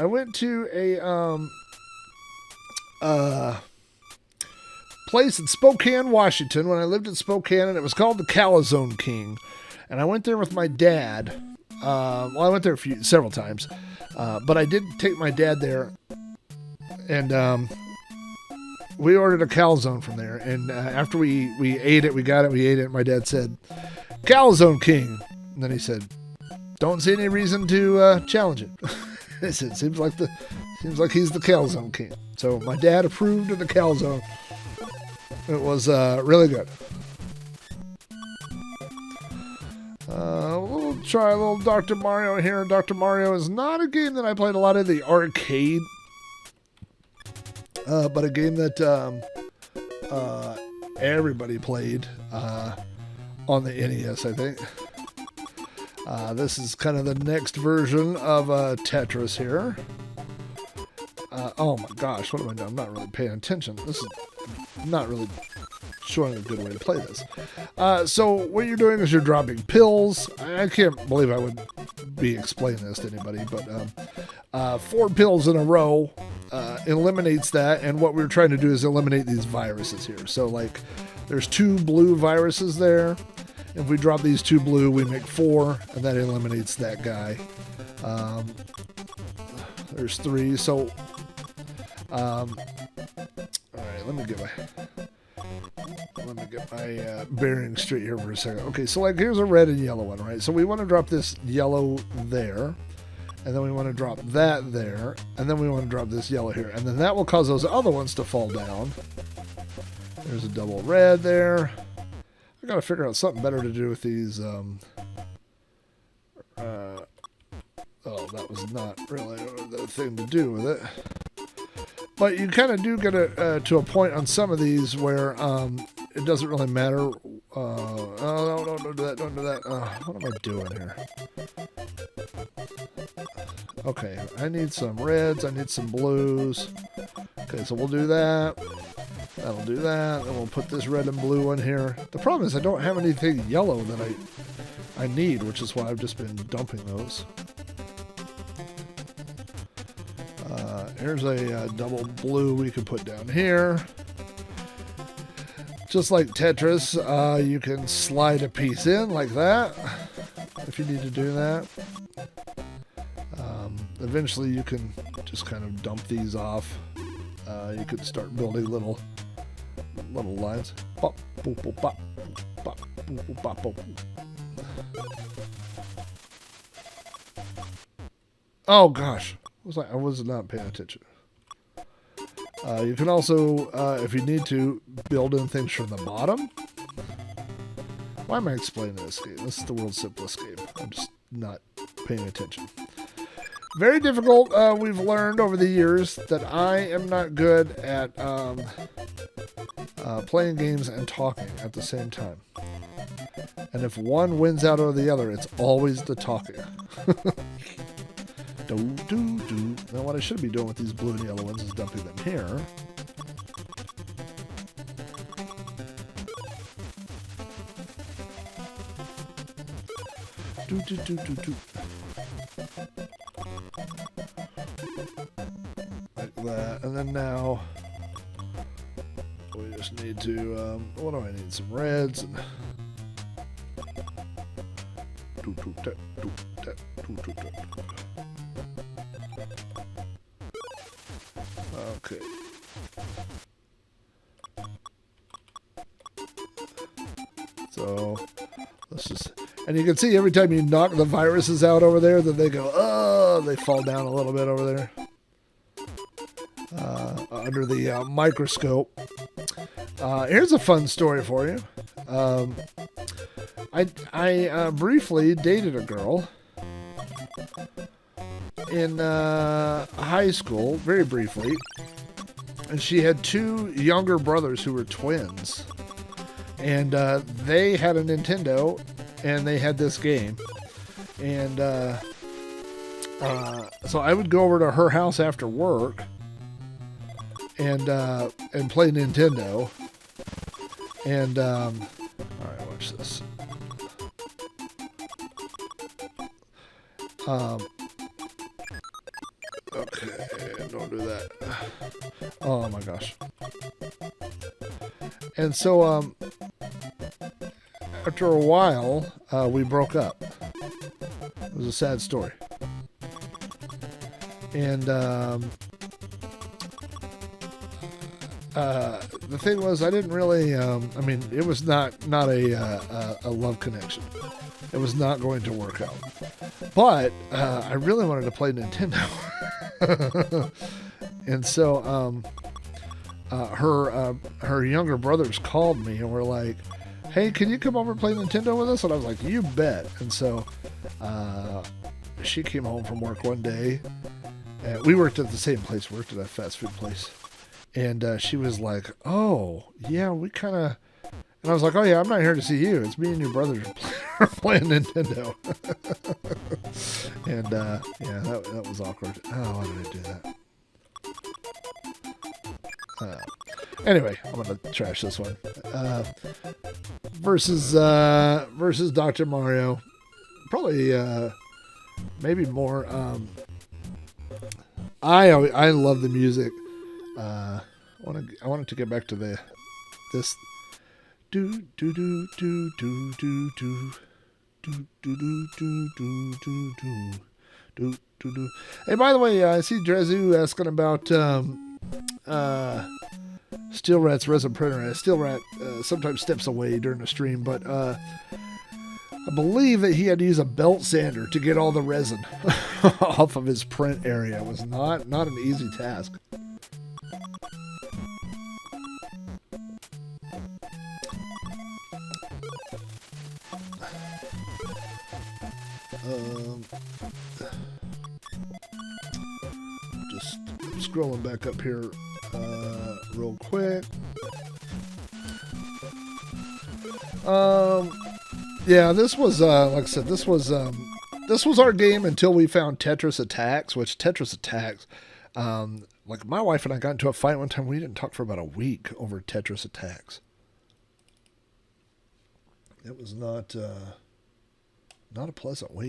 I went to a place in Spokane, Washington, when I lived in Spokane, and it was called the Calzone King. And I went there with my dad. Well, I went there several times, but I did take my dad there, and we ordered a calzone from there. And after we ate it, we ate it. My dad said, "Calzone King," and then he said, "Don't see any reason to challenge it." I said, "Seems like he's the calzone king." So my dad approved of the calzone. It was really good. We'll try a little Dr. Mario here. Dr. Mario is not a game that I played a lot in the arcade, but a game that everybody played on the NES, I think. This is kind of the next version of Tetris here. Oh my gosh, what am I doing? I'm not really paying attention. This is not really showing a good way to play this. So what you're doing is you're dropping pills. I can't believe I would be explaining this to anybody, but 4 pills in a row eliminates that, and what we're trying to do is eliminate these viruses here. So like there's 2 blue viruses there. If we drop these 2 blue, we make 4, and that eliminates that guy. There's 3, so all right, let me get my bearings straight here for a second. Okay, so like here's a red and yellow one, right? So we want to drop this yellow there, and then we want to drop that there, and then we want to drop this yellow here, and then that will cause those other ones to fall down. There's a double red there. I gotta figure out something better to do with these. Oh, that was not really the thing to do with it. But you kind of do get to a point on some of these where it doesn't really matter. Oh, no, don't do that, don't do that. What am I doing here? Okay, I need some reds, I need some blues. Okay, so we'll do that. That'll do that. And we'll put this red and blue in here. The problem is I don't have anything yellow that I need, which is why I've just been dumping those. Here's a double blue we can put down here. Just like Tetris, you can slide a piece in like that if you need to do that. Eventually you can just kind of dump these off. You could start building little lines. Bop, boop, boop, bop, bop, boop, boop, bop, boop. Oh gosh, I was not paying attention. You can also, if you need to, build in things from the bottom. Why am I explaining this game? This is the world's simplest game. I'm just not paying attention. Very difficult. We've learned over the years that I am not good at playing games and talking at the same time. And if one wins out over the other, it's always the talking. Now what I should be doing with these blue and yellow ones is dumping them here. Like that. And then now we just need to, what do I need? Some reds. And okay. So let's just, and you can see every time you knock the viruses out over there, that they go, oh, they fall down a little bit over there under the microscope. Here's a fun story for you. I briefly dated a girl in high school, very briefly, and she had 2 younger brothers who were twins, and they had a Nintendo, and they had this game, and so I would go over to her house after work and play Nintendo, and all right, watch this. Okay, don't do that. Oh my gosh. And so, after a while, we broke up. It was a sad story. And, the thing was, I didn't really, I mean, it was not a love connection. It was not going to work out. But, I really wanted to play Nintendo. And so, her younger brothers called me and were like, hey, can you come over and play Nintendo with us? And I was like, you bet. And so, she came home from work one day. And we worked at the same place. We worked at a fast food place. And she was like, oh, yeah, we kind of... And I was like, oh, yeah, I'm not here to see you. It's me and your brothers playing Nintendo. And, yeah, that was awkward. Oh, why did I do that? Anyway, I'm going to trash this one. Versus Dr. Mario. Probably, maybe more... I love the music. I wanted to get back to this do do do do do do do do do do do do do do do. Hey, by the way, I see Drezu asking about Steel Rat's resin printer. Steel Rat sometimes steps away during the stream, but I believe that he had to use a belt sander to get all the resin off of his print area. It was not an easy task. Just scrolling back up here real quick. Yeah, this was like I said, this was our game until we found Tetris Attacks, which Tetris Attacks, like my wife and I got into a fight one time. We didn't talk for about a week over Tetris Attacks. It was not a pleasant week.